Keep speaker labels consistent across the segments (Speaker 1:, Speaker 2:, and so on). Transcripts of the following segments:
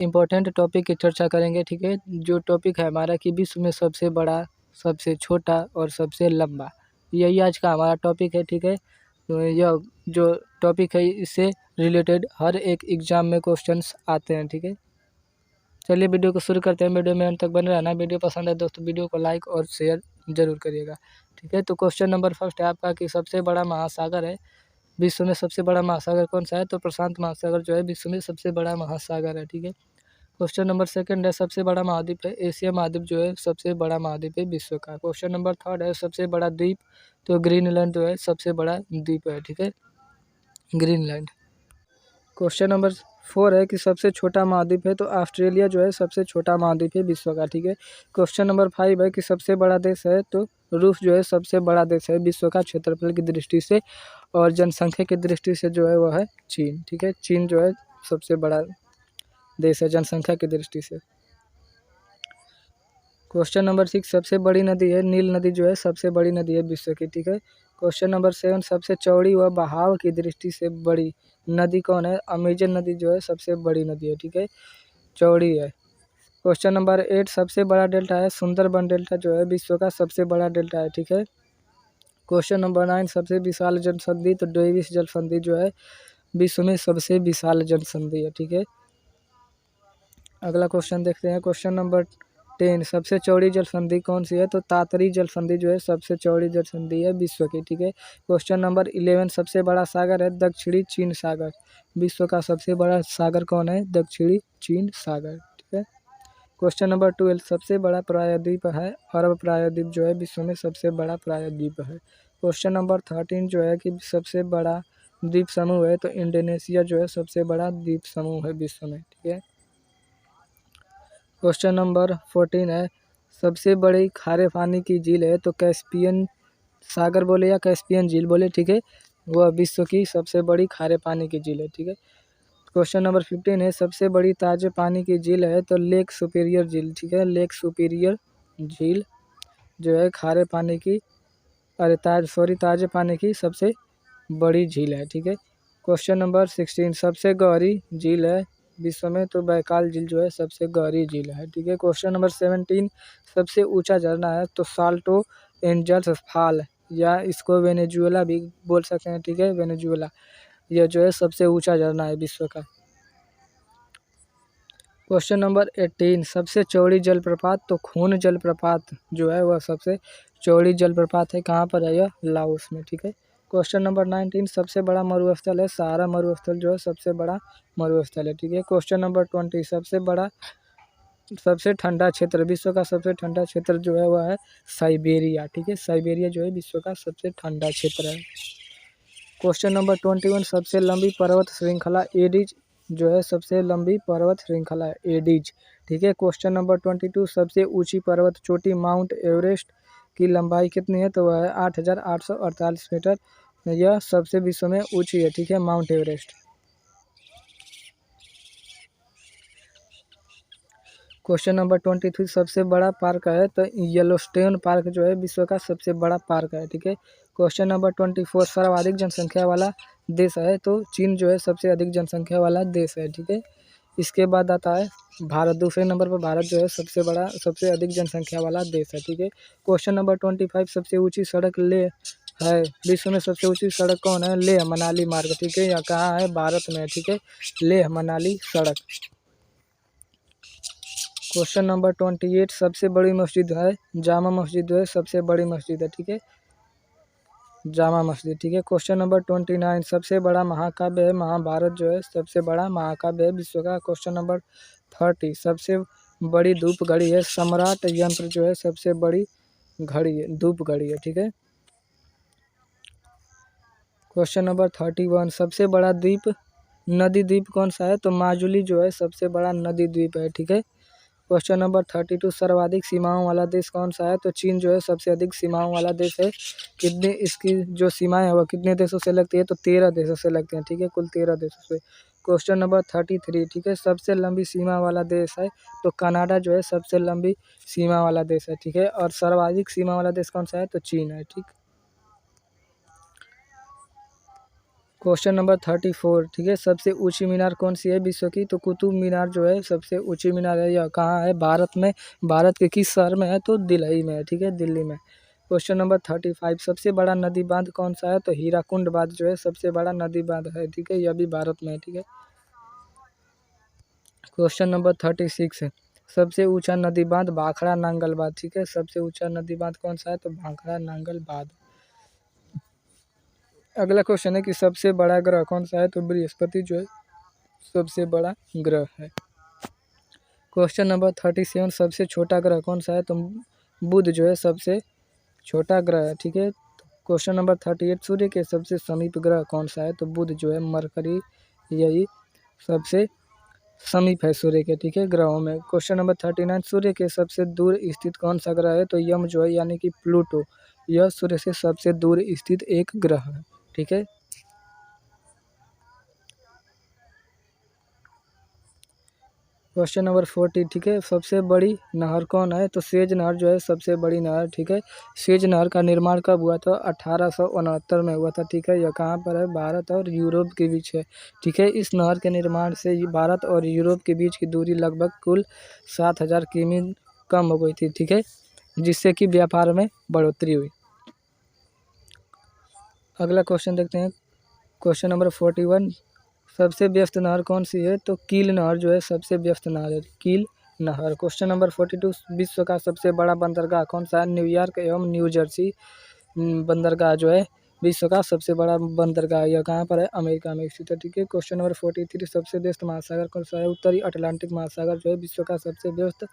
Speaker 1: Important topic की चर्चा करेंगे। ठीक है, जो टॉपिक है हमारा कि विश्व में सबसे बड़ा, सबसे छोटा और सबसे लंबा, यही आज का हमारा टॉपिक है। ठीक है, तो यह जो टॉपिक है इससे रिलेटेड हर एक एग्जाम में क्वेश्चंस आते हैं। ठीक है, चलिए वीडियो को शुरू करते हैं। वीडियो में अंत तक बने रहना। वीडियो पसंद है दोस्तों वीडियो को लाइक और शेयर जरूर करिएगा। ठीक है, तो क्वेश्चन नंबर फर्स्ट है आपका कि सबसे बड़ा महासागर है, विश्व में सबसे बड़ा महासागर कौन सा है? तो प्रशांत महासागर जो है विश्व में सबसे बड़ा महासागर है। ठीक है, क्वेश्चन नंबर सेकंड है सबसे बड़ा महाद्वीप है, एशिया महाद्वीप जो है सबसे बड़ा महाद्वीप है विश्व का। क्वेश्चन नंबर थर्ड है सबसे बड़ा द्वीप, तो ग्रीनलैंड जो है सबसे बड़ा द्वीप है। ठीक है, ग्रीनलैंड। क्वेश्चन नंबर फोर है कि सबसे छोटा महाद्वीप है, तो ऑस्ट्रेलिया जो है सबसे छोटा महाद्वीप है विश्व का। ठीक है, क्वेश्चन नंबर फाइव है कि सबसे बड़ा देश है, तो रूस जो है सबसे बड़ा देश है विश्व का क्षेत्रफल की दृष्टि से, और जनसंख्या की दृष्टि से जो है वह है चीन। ठीक है, चीन जो है सबसे बड़ा देश है जनसंख्या की दृष्टि से। क्वेश्चन नंबर सिक्स सबसे बड़ी नदी है, नील नदी जो है सबसे बड़ी नदी है विश्व की। ठीक है, क्वेश्चन नंबर सेवन सबसे चौड़ी व बहाव की दृष्टि से बड़ी नदी कौन है? अमेजन नदी जो है सबसे बड़ी नदी है। ठीक है, चौड़ी है। क्वेश्चन नंबर एट सबसे बड़ा डेल्टा है, सुंदरबन डेल्टा जो है विश्व का सबसे बड़ा डेल्टा है। ठीक है, क्वेश्चन नंबर नाइन सबसे विशाल जनसंधि, तो डेविस जलसंधि जो है विश्व में सबसे विशाल जनसंधि है। ठीक है, अगला क्वेश्चन देखते हैं। क्वेश्चन नंबर 10 सबसे चौड़ी जलसंधि कौन सी है? तो तातरी जलसंधि जो है सबसे चौड़ी जलसंधि है विश्व की। ठीक है, क्वेश्चन नंबर 11 सबसे बड़ा सागर है दक्षिणी चीन सागर, विश्व का सबसे बड़ा सागर कौन है? दक्षिणी चीन सागर। ठीक है, क्वेश्चन नंबर 12 सबसे बड़ा प्रायद्वीप है, अरब प्रायद्वीप जो है विश्व में सबसे बड़ा प्रायद्वीप है। क्वेश्चन नंबर 13 जो है कि सबसे बड़ा द्वीप समूह है, तो इंडोनेशिया जो है सबसे बड़ा द्वीप समूह है विश्व में। ठीक है, क्वेश्चन नंबर 14 है सबसे बड़ी खारे पानी की झील है, तो कैस्पियन सागर बोले या कैस्पियन झील बोले। ठीक है, वह विश्व की सबसे बड़ी खारे पानी की झील है। ठीक है, क्वेश्चन नंबर 15 है सबसे बड़ी ताजे पानी की झील है, तो लेक सुपीरियर झील। ठीक है, लेक सुपीरियर झील जो है खारे पानी की ताजे पानी की सबसे बड़ी झील है। ठीक है, क्वेश्चन नंबर 16 सबसे गहरी झील है विश्व में, तो बैकाल झील जो है सबसे गहरी झील है। ठीक है, क्वेश्चन नंबर 17 सबसे ऊंचा झरना है, तो साल्टो एंजल्स फॉल, या इसको वेनेजुएला भी बोल सकते हैं। ठीक है, वेनेजुएला यह जो है सबसे ऊंचा झरना है विश्व का। क्वेश्चन नंबर 18 सबसे चौड़ी जलप्रपात, तो खून जलप्रपात जो है वह सबसे चौड़ी जलप्रपात है। कहाँ पर है यह? लाओस में। ठीक है, क्वेश्चन नंबर 19 सबसे बड़ा मरुस्थल है, सहारा मरुस्थल जो है सबसे बड़ा मरुस्थल है। ठीक है, क्वेश्चन नंबर 20 सबसे ठंडा क्षेत्र, विश्व का सबसे ठंडा क्षेत्र जो है वह है साइबेरिया। ठीक है, साइबेरिया जो है विश्व का सबसे ठंडा क्षेत्र है। क्वेश्चन नंबर 21 सबसे लंबी पर्वत श्रृंखला एडिज जो है सबसे लंबी पर्वत श्रृंखला है एडिज। ठीक है, क्वेश्चन नंबर 22 सबसे ऊंची पर्वत चोटी माउंट एवरेस्ट की लंबाई कितनी है? तो वह है 8,848 मीटर, यह सबसे विश्व में ऊंची है। ठीक है, माउंट एवरेस्ट। क्वेश्चन नंबर 23 सबसे बड़ा पार्क है, तो येलोस्टोन पार्क जो है विश्व का सबसे बड़ा पार्क है। ठीक है, क्वेश्चन नंबर 24 सर्वाधिक जनसंख्या वाला देश है, तो चीन जो है सबसे अधिक जनसंख्या वाला देश है। ठीक है, इसके बाद आता है भारत, दूसरे नंबर पर भारत जो है सबसे अधिक जनसंख्या वाला देश है। ठीक है, क्वेश्चन नंबर 25 सबसे ऊँची सड़क ले है, विश्व में सबसे ऊँची सड़क कौन है? लेह मनाली मार्ग। ठीक है, यह कहाँ है? भारत में। ठीक है, लेह मनाली सड़क। क्वेश्चन नंबर 28 सबसे बड़ी मस्जिद है, जामा मस्जिद जो है सबसे बड़ी मस्जिद है। ठीक है, जामा मस्जिद। ठीक है, क्वेश्चन नंबर 29 सबसे बड़ा महाकाव्य है, महाभारत जो है सबसे बड़ा महाकाव्य है विश्व का। क्वेश्चन नंबर 30 सबसे बड़ी धूप घड़ी है, सम्राट यंत्र जो है सबसे बड़ी घड़ी है, धूप घड़ी है। ठीक है, क्वेश्चन नंबर 31 सबसे बड़ा द्वीप नदी द्वीप कौन सा है? तो माजुली जो है सबसे बड़ा नदी द्वीप है। ठीक है, क्वेश्चन नंबर 32 सर्वाधिक सीमाओं वाला देश कौन सा है? तो चीन जो है सबसे अधिक सीमाओं वाला देश है। कितने इसकी जो सीमाएं है वह कितने देशों से लगती है? तो 13 देशों से लगती हैं। ठीक है, कुल 13 देशों से। क्वेश्चन नंबर 33 ठीक है सबसे लंबी सीमा वाला देश है, तो कनाडा जो है सबसे लंबी सीमा वाला देश है। ठीक है, और सर्वाधिक सीमा वाला देश कौन सा है? तो चीन है। ठीक, क्वेश्चन नंबर 34, ठीक है। सबसे ऊंची मीनार कौन सी है विश्व की? तो कुतुब मीनार जो है सबसे ऊंची मीनार है। यह कहाँ है? भारत में। भारत के किस शहर में है? तो दिल्ली में है, ठीक है, दिल्ली में। क्वेश्चन नंबर 35, सबसे बड़ा नदी बांध कौन सा है? तो हीराकुंड बांध जो है सबसे बड़ा नदी बांध है, ठीक है, यह भी भारत में है, ठीक है। क्वेश्चन नंबर 36 है, सबसे ऊंचा नदी बांध भाखड़ा नांगल बांध, ठीक है। सबसे ऊंचा नदी बांध कौन सा है? तो भाखड़ा नांगल बांध। अगला क्वेश्चन है कि सबसे बड़ा ग्रह कौन सा है? तो बृहस्पति जो है सबसे बड़ा ग्रह है। क्वेश्चन नंबर 37, सबसे छोटा ग्रह कौन सा है? तो बुध जो है सबसे छोटा ग्रह है, ठीक है। क्वेश्चन नंबर 38, सूर्य के सबसे समीप ग्रह कौन सा है? तो बुध जो है मरकरी यही सबसे समीप है सूर्य के, ठीक है, ग्रहों में। क्वेश्चन नंबर 39, सूर्य के सबसे दूर स्थित कौन सा ग्रह है? तो यम जो है यानी कि प्लूटो, यह सूर्य से सबसे दूर स्थित एक ग्रह है, ठीक है। क्वेश्चन नंबर 40, ठीक है, सबसे बड़ी नहर कौन है? तो स्वेज नहर जो है सबसे बड़ी नहर, ठीक है। स्वेज नहर का निर्माण कब हुआ था? 1869 में हुआ था, ठीक है। यह कहाँ पर है? भारत और यूरोप के बीच है, ठीक है। इस नहर के निर्माण से भारत और यूरोप के बीच की दूरी लगभग कुल 7000 किमी कम हो गई थी, ठीक है, जिससे कि व्यापार में बढ़ोतरी हुई। अगला क्वेश्चन देखते हैं। क्वेश्चन नंबर 41, सबसे व्यस्त नहर कौन सी है? तो कील नहर जो है सबसे व्यस्त नहर है, कील नहर। क्वेश्चन नंबर 42, विश्व का सबसे बड़ा बंदरगाह कौन सा है? न्यूयॉर्क एवं न्यू जर्सी बंदरगाह जो है विश्व का सबसे बड़ा बंदरगाह, यह कहाँ पर है? अमेरिका में स्थित है, ठीक है। क्वेश्चन नंबर 43, सबसे व्यस्त महासागर कौन सा है? उत्तरी अटलांटिक महासागर जो है विश्व का सबसे व्यस्त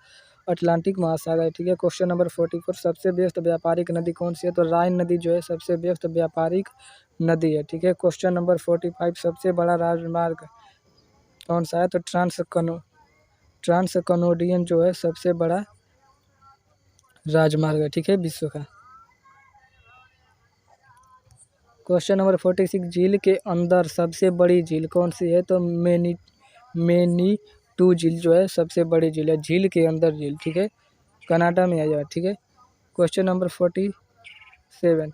Speaker 1: अटलांटिक महासागर है, ठीक है। क्वेश्चन नंबर 44, सबसे व्यस्त व्यापारिक नदी कौन सी है? तो राइन नदी जो है सबसे व्यस्त व्यापारिक नदी है, ठीक है। क्वेश्चन नंबर 45, सबसे बड़ा राजमार्ग कौन सा है? तो ट्रांस कनोडियन जो है सबसे बड़ा राजमार्ग है, ठीक है, विश्व का। क्वेश्चन नंबर 46, झील के अंदर सबसे बड़ी झील कौन सी है? तो मैनीटू झील जो है सबसे बड़ी झील है, झील के अंदर झील, ठीक है, कनाडा में है, ठीक है। क्वेश्चन नंबर 47,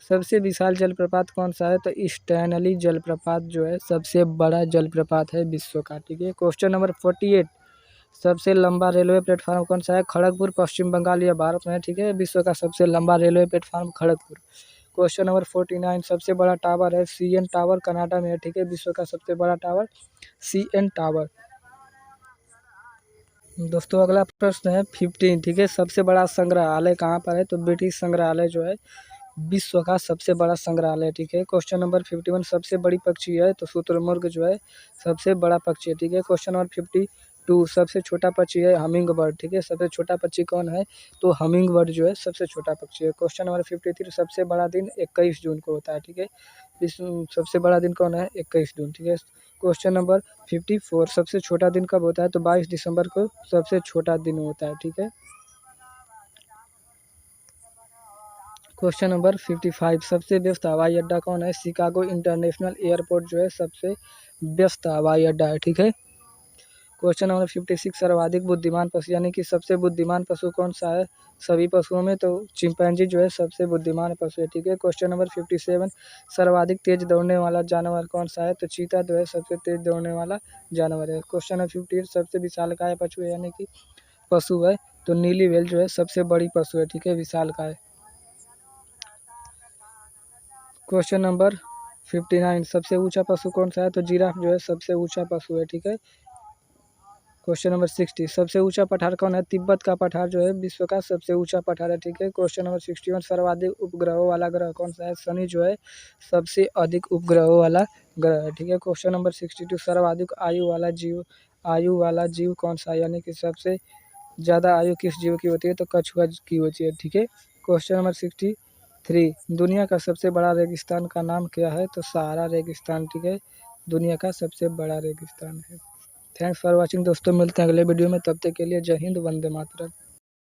Speaker 1: सबसे विशाल जलप्रपात कौन सा है? तो स्टैनली जलप्रपात जो है सबसे बड़ा जलप्रपात है विश्व का, ठीक है। क्वेश्चन नंबर 48, सबसे लंबा रेलवे प्लेटफॉर्म कौन सा है? खड़गपुर, पश्चिम बंगाल, या भारत में है, ठीक है। विश्व का सबसे लंबा railway platform Kharagpur. Question number 49, सबसे बड़ा टावर है? CN टावर, कनाडा में है, ठीक है। विश्व का सबसे बड़ा टावर CN टावर। दोस्तों अगला प्रश्न है 15, ठीक है, सबसे बड़ा संग्रहालय कहाँ पर है? तो ब्रिटिश संग्रहालय जो है विश्व का सबसे बड़ा संग्रहालय, ठीक है। क्वेश्चन नंबर 51, सबसे बड़ी पक्षी है? तो शुतुरमुर्ग जो है सबसे बड़ा पक्षी है, ठीक है। क्वेश्चन नंबर 52, सबसे छोटा पक्षी है? हमिंग बर्ड, ठीक है। सबसे छोटा पक्षी कौन है? तो हमिंग बर्ड जो है सबसे छोटा पक्षी है। क्वेश्चन नंबर 53, सबसे बड़ा दिन 21 जून को होता है, ठीक है। सबसे बड़ा दिन कौन है? 21 जून, ठीक है। क्वेश्चन नंबर 54, सबसे छोटा दिन कब होता है? तो 22 दिसंबर को सबसे छोटा दिन होता है, ठीक है। क्वेश्चन नंबर 55, सबसे व्यस्त हवाई अड्डा कौन है? शिकागो इंटरनेशनल एयरपोर्ट जो है सबसे व्यस्त हवाई अड्डा है, ठीक है। क्वेश्चन नंबर 56, सर्वाधिक बुद्धिमान पशु यानी कि सबसे बुद्धिमान पशु कौन सा है सभी पशुओं में? तो चिंपैंजी जो है सबसे बुद्धिमान पशु है, ठीक है। क्वेश्चन नंबर 57, सर्वाधिक तेज दौड़ने वाला जानवर कौन सा है? तो चीता जो है सबसे तेज दौड़ने वाला जानवर है। क्वेश्चन नंबर 58, सबसे विशालकाय पशु है यानी कि पशु है? तो नीली व्हेल जो है सबसे बड़ी पशु है, ठीक है, विशालकाय। क्वेश्चन नंबर 59, सबसे ऊंचा पशु कौन सा है? तो जिराफ जो है सबसे ऊंचा पशु है, ठीक है। क्वेश्चन नंबर 60, सबसे ऊंचा पठार कौन है? तिब्बत का पठार जो है विश्व का सबसे ऊंचा पठार है, ठीक है। क्वेश्चन नंबर 61, सर्वाधिक उपग्रहों वाला ग्रह कौन सा है? शनि जो है सबसे अधिक उपग्रहों वाला ग्रह है, ठीक है। क्वेश्चन नंबर 62, सर्वाधिक आयु वाला जीव कौन सा है यानी कि सबसे ज़्यादा आयु किस जीव की होती है? तो कछुआ की होती है, ठीक है। क्वेश्चन नंबर 63, दुनिया का सबसे बड़ा रेगिस्तान का नाम क्या है? तो सहारा रेगिस्तान, ठीक है, दुनिया का सबसे बड़ा रेगिस्तान है। थैंक्स फॉर वॉचिंग दोस्तों, मिलते हैं अगले वीडियो में, तब तक के लिए जय हिंद, वंदे मातरम।